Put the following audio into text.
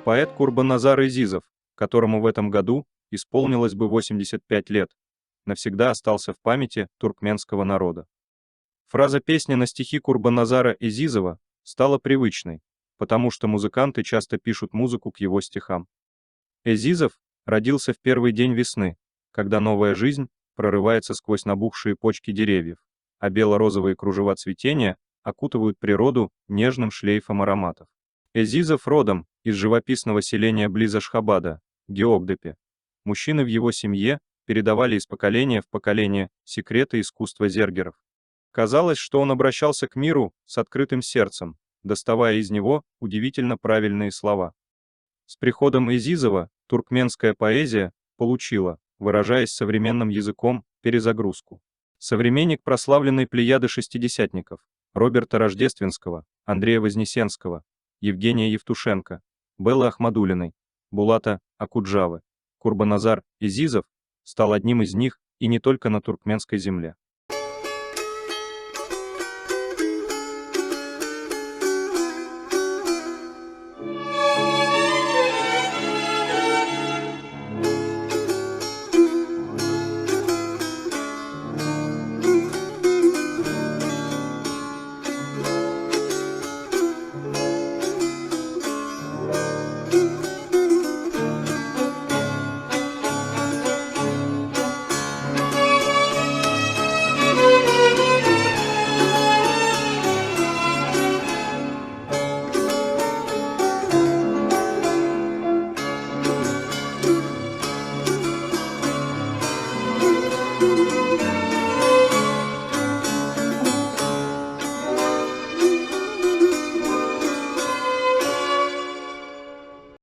Поэт Курбанназар Изизов, которому в этом году исполнилось бы 85 лет, навсегда остался в памяти туркменского народа. Фраза песни на стихи Курбанназара Изизова стала привычной, потому что музыканты часто пишут музыку к его стихам. Изизов родился в первый день весны, когда новая жизнь прорывается сквозь набухшие почки деревьев, а бело-розовые кружева цветения окутывают природу нежным шлейфом ароматов. Изизов родом из живописного селения близ Ашхабада, Геогдепе. Мужчины в его семье передавали из поколения в поколение секреты искусства зергеров. Казалось, что он обращался к миру с открытым сердцем, доставая из него удивительно правильные слова. С приходом Изизова туркменская поэзия получила, выражаясь современным языком, перезагрузку. Современник прославленной плеяды шестидесятников Роберта Рождественского, Андрея Вознесенского, Евгения Евтушенко, Беллы Ахмадуллиной, Булата Акуджавы, Курбанназар Изизов стал одним из них и не только на туркменской земле.